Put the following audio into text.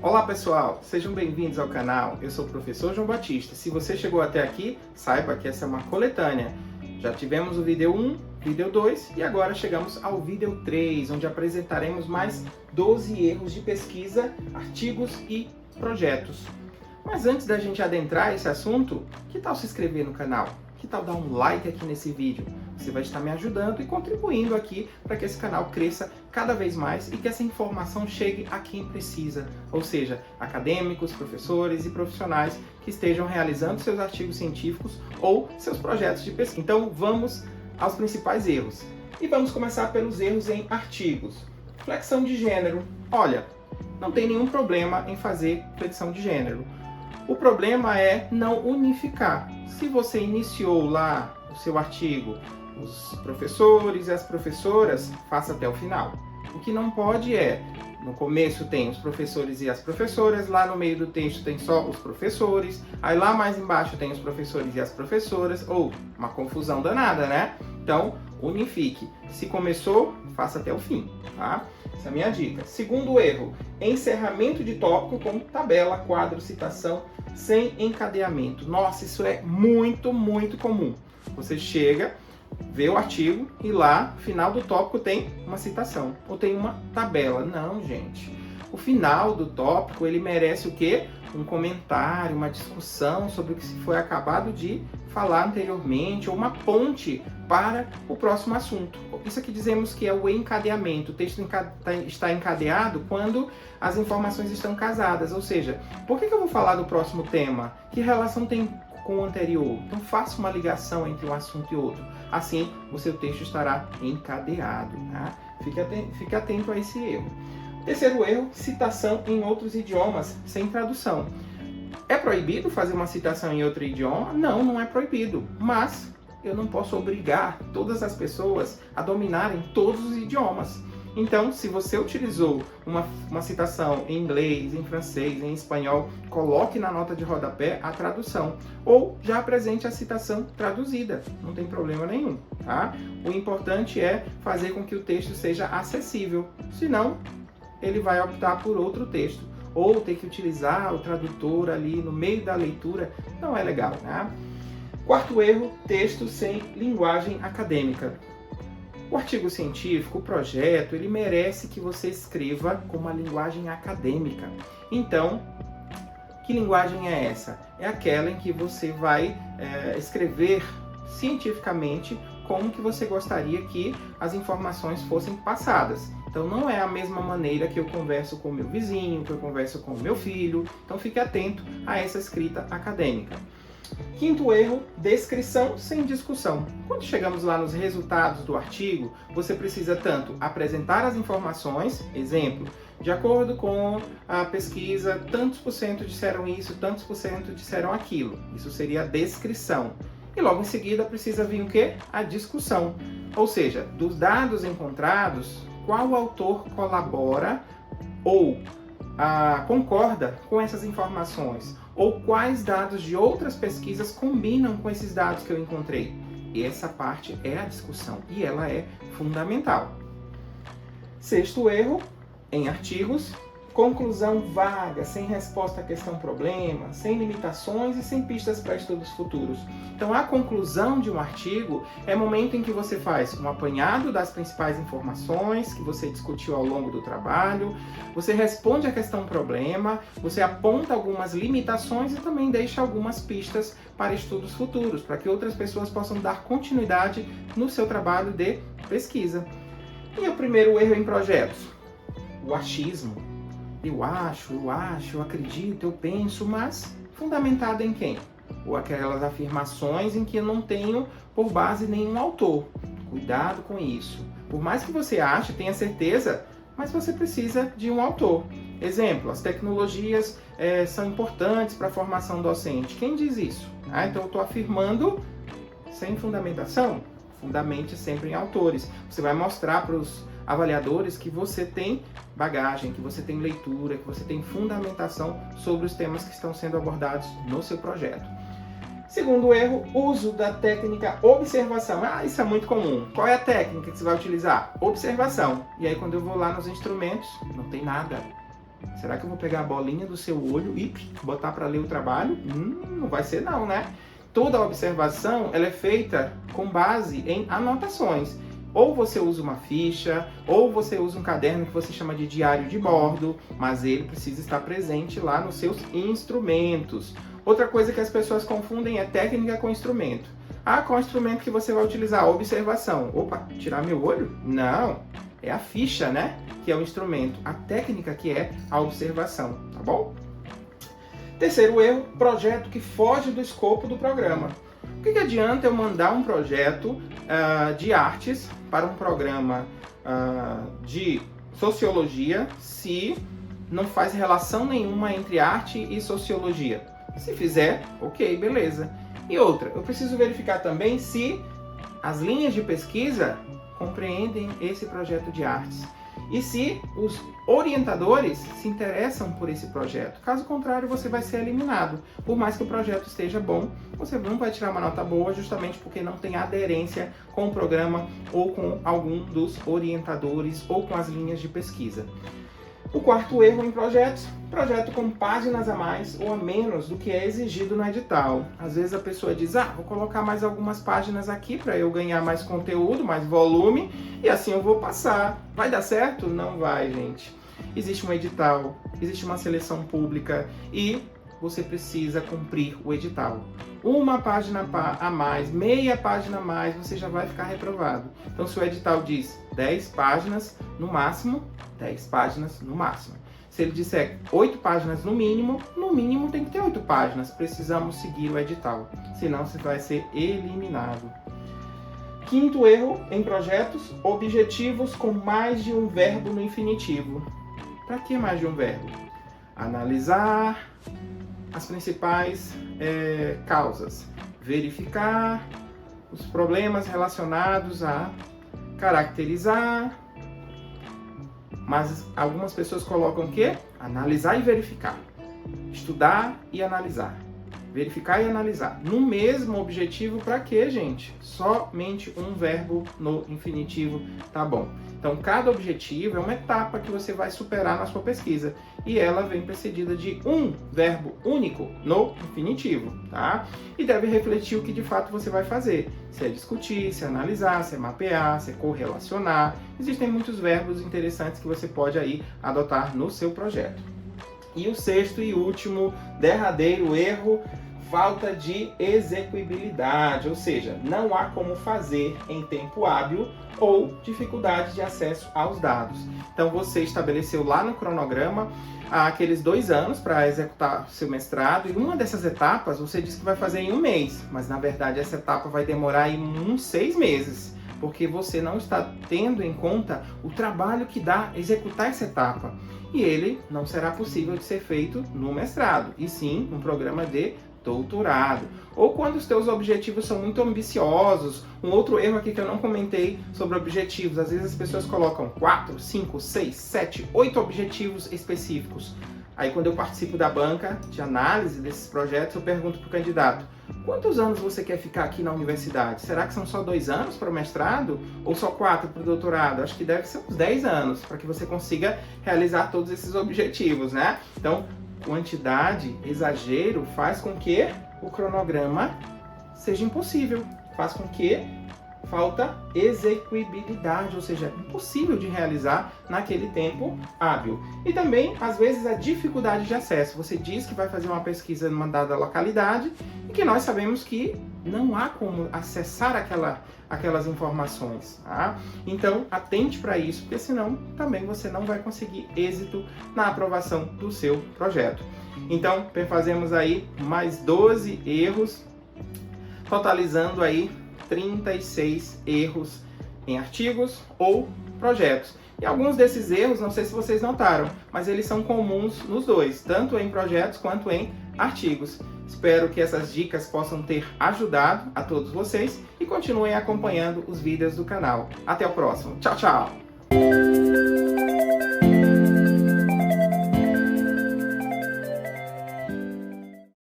Olá pessoal, sejam bem-vindos ao canal. Eu sou o professor João Batista. Se você chegou até aqui, saiba que essa é uma coletânea. Já tivemos o vídeo 1, vídeo 2 e agora chegamos ao vídeo 3, onde apresentaremos mais 12 erros de pesquisa, artigos e projetos. Mas antes da gente adentrar esse assunto, que tal se inscrever no canal? Que tal dar um like aqui nesse vídeo? Você vai estar me ajudando e contribuindo aqui para que esse canal cresça cada vez mais e que essa informação chegue a quem precisa, ou seja, acadêmicos, professores e profissionais que estejam realizando seus artigos científicos ou seus projetos de pesquisa. Então vamos aos principais erros. E vamos começar pelos erros em artigos. Flexão de gênero. Olha, não tem nenhum problema em fazer flexão de gênero. O problema é não unificar. Se você iniciou lá o seu artigo, os professores e as professoras, faça até o final. O que não pode é, no começo tem os professores e as professoras, lá no meio do texto tem só os professores, aí lá mais embaixo tem os professores e as professoras, ou uma confusão danada, né? Então, unifique. Se começou, faça até o fim, tá? Essa é a minha dica. Segundo erro, encerramento de tópico com tabela, quadro, citação, sem encadeamento. Nossa, isso é muito comum. Você chega, vê o artigo e lá, no final do tópico, tem uma citação ou tem uma tabela. Não, gente. O final do tópico, ele merece o quê? Um comentário, uma discussão sobre o que se foi acabado de falar anteriormente ou uma ponte para o próximo assunto. Isso aqui dizemos que é o encadeamento. O texto está encadeado quando as informações estão casadas. Ou seja, por que eu vou falar do próximo tema? Que relação tem com o anterior? Então faça uma ligação entre um assunto e outro. Assim, o seu texto estará encadeado. Tá? Fique atento a esse erro. Terceiro erro, citação em outros idiomas sem tradução. É proibido fazer uma citação em outro idioma? Não, não é proibido. Mas eu não posso obrigar todas as pessoas a dominarem todos os idiomas. Então, se você utilizou uma citação em inglês, em francês, em espanhol, coloque na nota de rodapé a tradução. Ou já apresente a citação traduzida. Não tem problema nenhum, tá? O importante é fazer com que o texto seja acessível. Senão, ele vai optar por outro texto. Ou ter que utilizar o tradutor ali no meio da leitura. Não é legal, né? Quarto erro, texto sem linguagem acadêmica. O artigo científico, o projeto, ele merece que você escreva com uma linguagem acadêmica. Então, que linguagem é essa? É aquela em que você vai escrever cientificamente como que você gostaria que as informações fossem passadas. Então não é a mesma maneira que eu converso com o meu vizinho, que eu converso com o meu filho. Então fique atento a essa escrita acadêmica. Quinto erro, descrição sem discussão. Quando chegamos lá nos resultados do artigo, você precisa tanto apresentar as informações, exemplo, de acordo com a pesquisa, tantos por cento disseram isso, tantos por cento disseram aquilo. Isso seria a descrição. E logo em seguida precisa vir o quê? A discussão. Ou seja, dos dados encontrados, qual autor colabora ou concorda com essas informações? Ou quais dados de outras pesquisas combinam com esses dados que eu encontrei? E essa parte é a discussão e ela é fundamental. Sexto erro, em artigos, conclusão vaga, sem resposta à questão-problema, sem limitações e sem pistas para estudos futuros. Então, a conclusão de um artigo é o momento em que você faz um apanhado das principais informações que você discutiu ao longo do trabalho, você responde à questão-problema, você aponta algumas limitações e também deixa algumas pistas para estudos futuros, para que outras pessoas possam dar continuidade no seu trabalho de pesquisa. E o primeiro erro em projetos? O achismo. Eu acho, eu acredito, eu penso, mas fundamentado em quem? Ou aquelas afirmações em que eu não tenho por base nenhum autor. Cuidado com isso. Por mais que você ache, tenha certeza, mas você precisa de um autor. Exemplo, as tecnologias são importantes para a formação docente. Quem diz isso? Então eu estou afirmando sem fundamentação. Fundamente sempre em autores. Você vai mostrar para os avaliadores que você tem bagagem, que você tem leitura, que você tem fundamentação sobre os temas que estão sendo abordados no seu projeto. Segundo erro, uso da técnica observação. Isso é muito comum. Qual é a técnica que você vai utilizar? Observação. E aí quando eu vou lá nos instrumentos, não tem nada. Será que eu vou pegar a bolinha do seu olho e botar para ler o trabalho? Não vai ser não, né? Toda observação ela é feita com base em anotações. Ou você usa uma ficha, ou você usa um caderno que você chama de diário de bordo, mas ele precisa estar presente lá nos seus instrumentos. Outra coisa que as pessoas confundem é técnica com instrumento. Ah, qual instrumento que você vai utilizar? Observação. Opa, tirar meu olho? Não, é a ficha, né? Que é o instrumento. A técnica que é a observação, tá bom? Terceiro erro, projeto que foge do escopo do programa. O que adianta eu mandar um projeto de artes para um programa de sociologia se não faz relação nenhuma entre arte e sociologia? Se fizer, ok, beleza. E outra, eu preciso verificar também se as linhas de pesquisa compreendem esse projeto de artes e se os orientadores se interessam por esse projeto. Caso contrário, você vai ser eliminado. Por mais que o projeto esteja bom, você não vai tirar uma nota boa justamente porque não tem aderência com o programa ou com algum dos orientadores ou com as linhas de pesquisa. O quarto erro em projetos, projeto com páginas a mais ou a menos do que é exigido no edital. Às vezes a pessoa diz, vou colocar mais algumas páginas aqui para eu ganhar mais conteúdo, mais volume, e assim eu vou passar. Vai dar certo? Não vai, gente. Existe um edital, existe uma seleção pública e você precisa cumprir o edital. Uma página a mais, meia página a mais, você já vai ficar reprovado. Então, se o edital diz 10 páginas no máximo, 10 páginas no máximo. Se ele disser 8 páginas no mínimo tem que ter 8 páginas. Precisamos seguir o edital, senão você vai ser eliminado. Quinto erro em projetos, objetivos com mais de um verbo no infinitivo. Para que mais de um verbo? Analisar as principais causas, verificar os problemas relacionados a caracterizar, mas algumas pessoas colocam o quê? Analisar e verificar, estudar e analisar, verificar e analisar. No mesmo objetivo, para quê, gente? Somente um verbo no infinitivo, tá bom. Então, cada objetivo é uma etapa que você vai superar na sua pesquisa. E ela vem precedida de um verbo único no infinitivo, tá? E deve refletir o que de fato você vai fazer. Se é discutir, se é analisar, se é mapear, se é correlacionar. Existem muitos verbos interessantes que você pode aí adotar no seu projeto. E o sexto e último, derradeiro erro, falta de execuibilidade, ou seja, não há como fazer em tempo hábil ou dificuldade de acesso aos dados. Então você estabeleceu lá no cronograma aqueles 2 anos para executar seu mestrado e uma dessas etapas você disse que vai fazer em 1 mês, mas na verdade essa etapa vai demorar em uns 6 meses, porque você não está tendo em conta o trabalho que dá executar essa etapa. E ele não será possível de ser feito no mestrado, e sim no programa de doutorado. Ou quando os teus objetivos são muito ambiciosos. Um outro erro aqui que eu não comentei sobre objetivos. Às vezes as pessoas colocam 4, 5, 6, 7, 8 objetivos específicos. Aí quando eu participo da banca de análise desses projetos, eu pergunto para o candidato: quantos anos você quer ficar aqui na universidade? Será que são só 2 anos para o mestrado? Ou só 4 para o doutorado? Acho que deve ser uns 10 anos para que você consiga realizar todos esses objetivos, né? Então, quantidade, exagero, faz com que o cronograma seja impossível. Faz com que falta execuibilidade, ou seja, impossível de realizar naquele tempo hábil. E também, às vezes, a dificuldade de acesso. Você diz que vai fazer uma pesquisa numa dada localidade e que nós sabemos que não há como acessar aquelas informações, tá? Então, atente para isso, porque senão também você não vai conseguir êxito na aprovação do seu projeto. Então, fazemos aí mais 12 erros, totalizando aí 36 erros em artigos ou projetos. E alguns desses erros, não sei se vocês notaram, mas eles são comuns nos dois, tanto em projetos quanto em artigos. Espero que essas dicas possam ter ajudado a todos vocês e continuem acompanhando os vídeos do canal. Até o próximo. Tchau, tchau!